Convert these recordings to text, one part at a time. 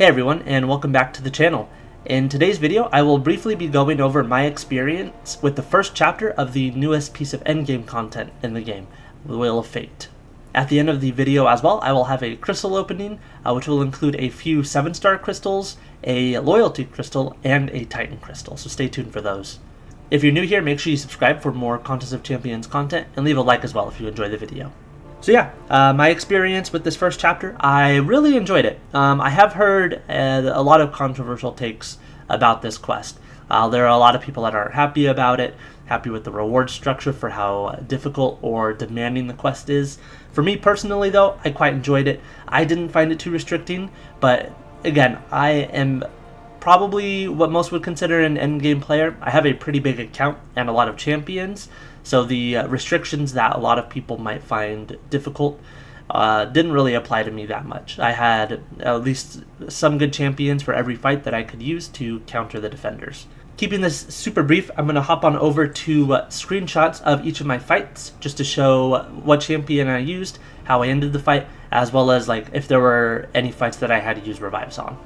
Hey everyone, and welcome back to the channel. In today's video, I will briefly be going over my experience with the first chapter of the newest piece of Endgame content in the game, the Wheel of Fate. At the end of the video as well, I will have a crystal opening, which will include a few 7-star crystals, a loyalty crystal, and a titan crystal, so stay tuned for those. If you're new here, make sure you subscribe for more Contest of Champions content, and leave a like as well if you enjoy the video. So yeah, my experience with this first chapter, I really enjoyed it. I have heard a lot of controversial takes about this quest. There are a lot of people that aren't happy about it, happy with the reward structure for how difficult or demanding the quest is. For me personally though, I quite enjoyed it. I didn't find it too restricting, but again, I am probably what most would consider an endgame player. I have a pretty big account and a lot of champions, so the restrictions that a lot of people might find difficult didn't really apply to me that much. I had at least some good champions for every fight that I could use to counter the defenders. Keeping this super brief, I'm going to hop on over to screenshots of each of my fights just to show what champion I used, how I ended the fight, as well as like if there were any fights that I had to use revives on.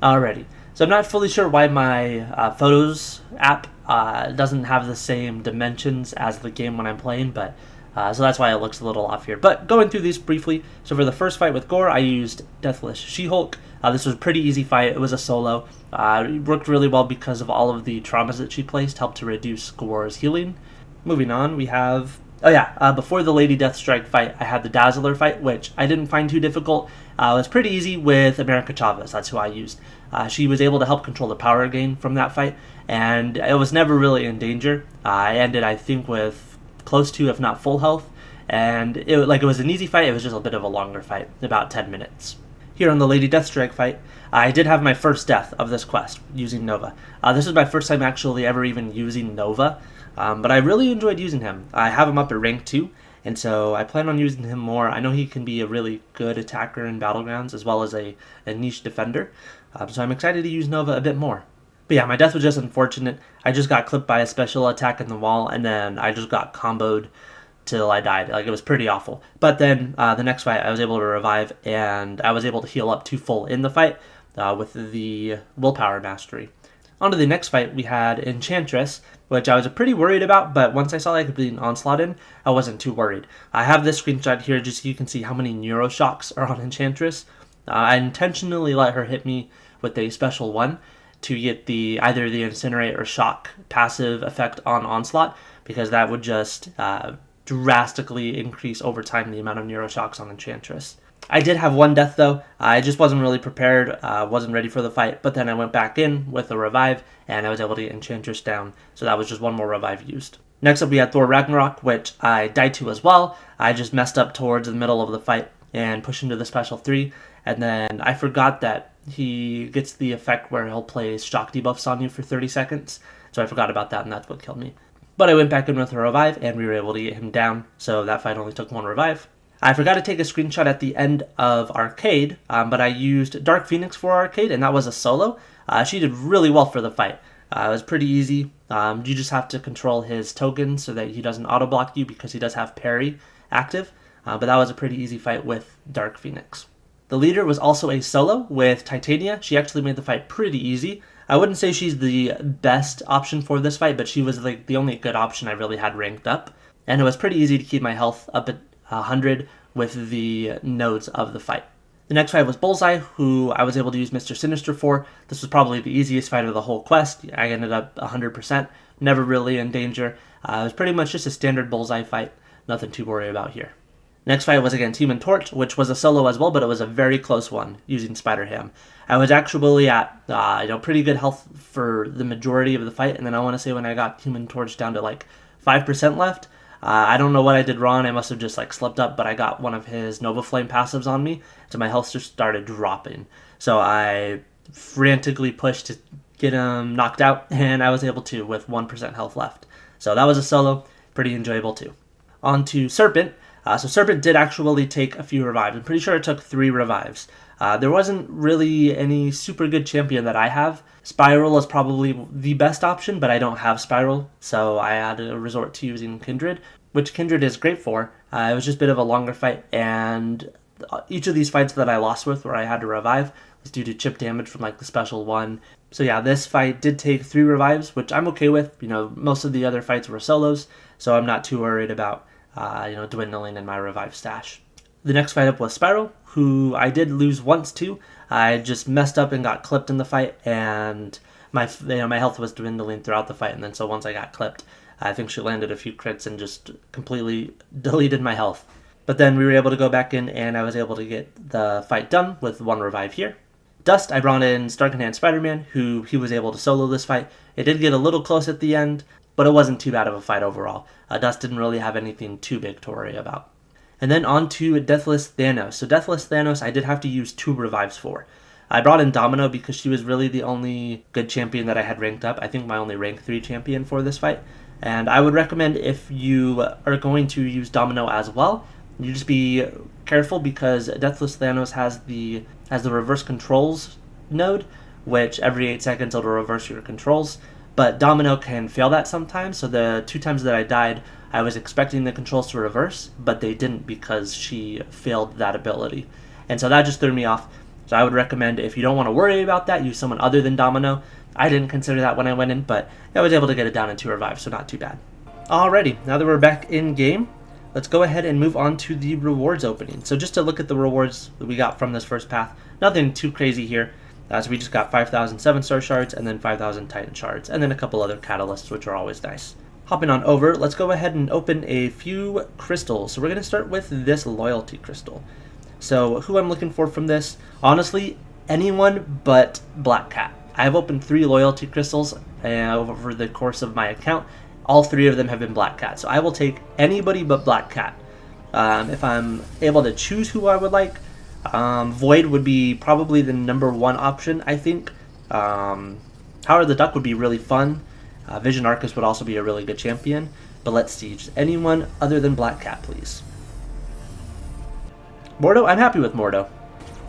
Alrighty, so I'm not fully sure why my Photos app doesn't have the same dimensions as the game when I'm playing, but so that's why it looks a little off here. But going through these briefly, so for the first fight with Gore, I used Deathless She-Hulk. This was a pretty easy fight. It was a solo. It worked really well because of all of the traumas that she placed, helped to reduce Gore's healing. Moving on, we have... before the Lady Deathstrike fight, I had the Dazzler fight, which I didn't find too difficult. It was pretty easy with America Chavez. That's who I used. She was able to help control the power gain from that fight, and it was never really in danger. I ended, I think, with close to, if not full health, and it was an easy fight. It was just a bit of a longer fight, about 10 minutes. Here on the Lady Deathstrike fight, I did have my first death of this quest using Nova. This is my first time actually ever even using Nova, but I really enjoyed using him. I have him up at rank 2, and so I plan on using him more. I know he can be a really good attacker in Battlegrounds as well as a niche defender, so I'm excited to use Nova a bit more. But yeah, my death was just unfortunate. I just got clipped by a special attack in the wall, and then I just got comboed till I died. Like, it was pretty awful. But then the next fight, I was able to revive, and I was able to heal up to full in the fight with the Willpower Mastery. On to the next fight, we had Enchantress, which I was pretty worried about, but once I saw I could beat an Onslaught in, I wasn't too worried. I have this screenshot here just so you can see how many Neuroshocks are on Enchantress. I intentionally let her hit me with a special one to get either the Incinerate or Shock passive effect on Onslaught, because that would just drastically increase over time the amount of Neuroshocks on Enchantress. I did have one death though. I just wasn't really prepared, wasn't ready for the fight, but then I went back in with a revive and I was able to get Enchantress down, so that was just one more revive used. Next up we had Thor Ragnarok, which I died to as well. I just messed up towards the middle of the fight and pushed into the special 3, and then I forgot that he gets the effect where he'll place shock debuffs on you for 30 seconds, so I forgot about that and that's what killed me. But I went back in with a revive and we were able to get him down, so that fight only took one revive. I forgot to take a screenshot at the end of Arcade, but I used Dark Phoenix for Arcade, and that was a solo. She did really well for the fight. It was pretty easy. You just have to control his token so that he doesn't auto-block you because he does have parry active, but that was a pretty easy fight with Dark Phoenix. The leader was also a solo with Titania. She actually made the fight pretty easy. I wouldn't say she's the best option for this fight, but she was like the only good option I really had ranked up, and it was pretty easy to keep my health up at 100 with the nodes of the fight. The next fight was Bullseye, who I was able to use Mr. Sinister for. This was probably the easiest fight of the whole quest. I ended up 100%, never really in danger. It was pretty much just a standard Bullseye fight, nothing to worry about here. Next fight was again Team and Torch, which was a solo as well, but it was a very close one using Spider-Ham. I was actually at pretty good health for the majority of the fight, and then I want to say when I got Team and Torch down to like 5% left, I don't know what I did wrong. I must have just like slipped up, but I got one of his Nova Flame passives on me, so my health just started dropping. So I frantically pushed to get him knocked out, and I was able to with 1% health left. So that was a solo, pretty enjoyable too. On to Serpent. So Serpent did actually take a few revives. I'm pretty sure it took 3 revives. There wasn't really any super good champion that I have. Spiral is probably the best option, but I don't have Spiral, so I had to resort to using Kindred, which Kindred is great for. It was just a bit of a longer fight, and each of these fights that I lost with where I had to revive due to chip damage from like the special one. So yeah, this fight did take 3 revives, which I'm okay with. Most of the other fights were solos, so I'm not too worried about dwindling in my revive stash. The next fight up was Spyro, who I did lose once to. I just messed up and got clipped in the fight, and my health was dwindling throughout the fight. And then so once I got clipped, I think she landed a few crits and just completely deleted my health. But then we were able to go back in, and I was able to get the fight done with 1 revive here. Dust, I brought in Stark in Hand Spider-Man, who he was able to solo this fight. It did get a little close at the end, but it wasn't too bad of a fight overall. Dust didn't really have anything too big to worry about. And then on to Deathless Thanos. So Deathless Thanos, I did have to use 2 revives for. I brought in Domino because she was really the only good champion that I had ranked up. I think my only rank 3 champion for this fight. And I would recommend, if you are going to use Domino as well, you just be careful, because Deathless Thanos has the reverse controls node, which every 8 seconds it'll reverse your controls. But Domino can fail that sometimes, so the 2 times that I died, I was expecting the controls to reverse, but they didn't because she failed that ability. And so that just threw me off. So I would recommend, if you don't want to worry about that, use someone other than Domino. I didn't consider that when I went in, but I was able to get it down in 2 revives, so not too bad. Alrighty, now that we're back in game, let's go ahead and move on to the rewards opening. So just to look at the rewards that we got from this first path, nothing too crazy here. So we just got 5,000 7-star shards, and then 5,000 Titan shards, and then a couple other catalysts, which are always nice. Hopping on over, let's go ahead and open a few crystals. So we're going to start with this loyalty crystal. So who I'm looking for from this, honestly, anyone but Black Cat. I have opened 3 loyalty crystals over the course of my account. All 3 of them have been Black Cat. So I will take anybody but Black Cat. If I'm able to choose who I would like, Void would be probably the number 1 option, I think. Howard the Duck would be really fun. Vision Arcus would also be a really good champion. But let's see, just anyone other than Black Cat, please. Mordo, I'm happy with Mordo.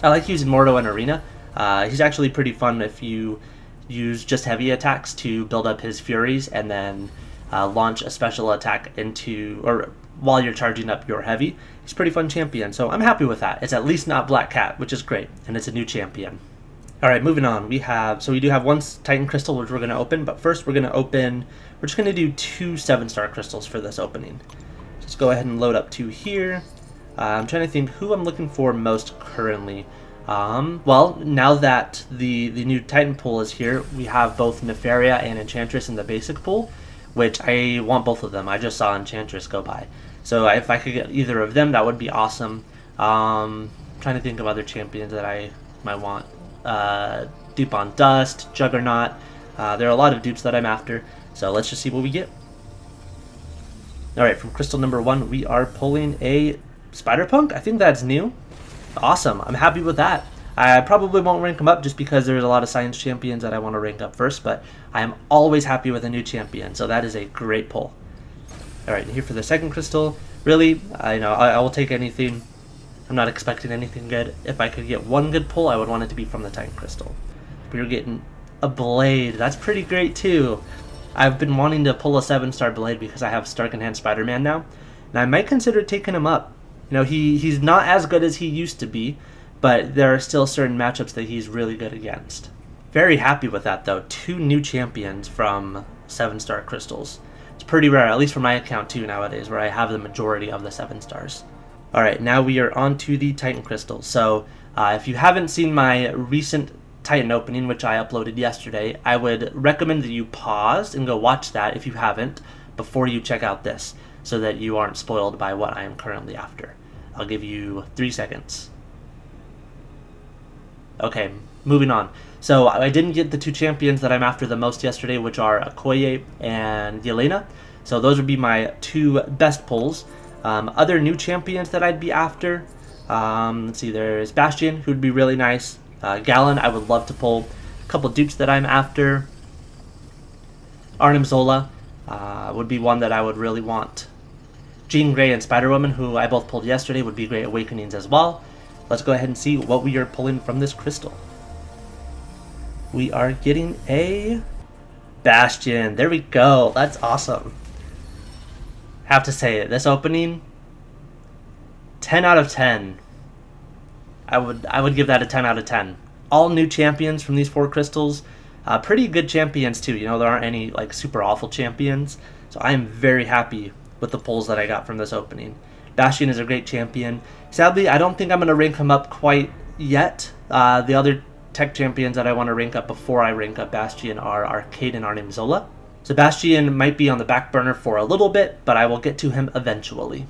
I like using Mordo in Arena. He's actually pretty fun if you use just heavy attacks to build up his Furies, and then launch a special attack while you're charging up your heavy. He's a pretty fun champion, so I'm happy with that. It's at least not Black Cat, which is great, and it's a new champion. Alright, moving on. We do have 1 Titan Crystal, which we're going to open, but first we're just going to do 2 7-star crystals for this opening. Just go ahead and load up 2 here. I'm trying to think who I'm looking for most currently. Well, now that the new Titan pool is here, we have both Nefaria and Enchantress in the basic pool, which I want both of them. I just saw Enchantress go by. So if I could get either of them, that would be awesome. Trying to think of other champions that I might want. Dupe on Dust, Juggernaut. There are a lot of dupes that I'm after, so let's just see what we get. Alright, from crystal number 1, we are pulling a Spider-Punk. I think that's new. Awesome, I'm happy with that. I probably won't rank them up just because there's a lot of science champions that I want to rank up first, but I am always happy with a new champion, so that is a great pull. Alright, here for the second crystal. Really, I will take anything. I'm not expecting anything good. If I could get 1 good pull, I would want it to be from the Titan Crystal. We're getting a Blade. That's pretty great too. I've been wanting to pull a 7-star Blade because I have Stark in Hand Spider-Man now, and I might consider taking him up. He's not as good as he used to be, but there are still certain matchups that he's really good against. Very happy with that though. 2 new champions from 7-star crystals. It's pretty rare, at least for my account too nowadays, where I have the majority of the 7 stars. Alright, now we are on to the Titan Crystal. So, if you haven't seen my recent Titan opening, which I uploaded yesterday, I would recommend that you pause and go watch that if you haven't, before you check out this, so that you aren't spoiled by what I am currently after. I'll give you 3 seconds. Okay, moving on. So, I didn't get the 2 champions that I'm after the most yesterday, which are Okoye and Yelena. So those would be my 2 best pulls. Other new champions that I'd be after, let's see, there's Bastion, who'd be really nice. Gallon, I would love to pull. A couple dupes that I'm after. Arnim Zola would be one that I would really want. Jean Grey and Spider-Woman, who I both pulled yesterday, would be great awakenings as well. Let's go ahead and see what we are pulling from this crystal. We are getting a Bastion. There we go. That's awesome. Have to say it. This opening, 10 out of 10. I would give that a 10 out of 10. all new champions from these 4 crystals. Pretty good champions too. There aren't any like super awful champions. So I am very happy with the pulls that I got from this opening. Bastion is a great champion. Sadly, I don't think I'm going to rank him up quite yet. The other tech champions that I want to rank up before I rank up Bastion are Arcade and Arnim Zola. Sebastian might be on the back burner for a little bit, but I will get to him eventually.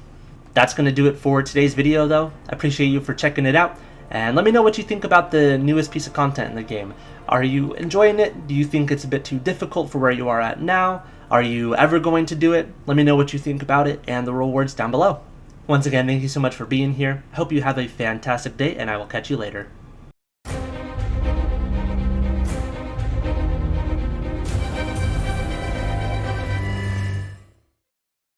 That's going to do it for today's video though. I appreciate you for checking it out, and let me know what you think about the newest piece of content in the game. Are you enjoying it? Do you think it's a bit too difficult for where you are at now? Are you ever going to do it? Let me know what you think about it and the rewards down below. Once again, thank you so much for being here. I hope you have a fantastic day, and I will catch you later.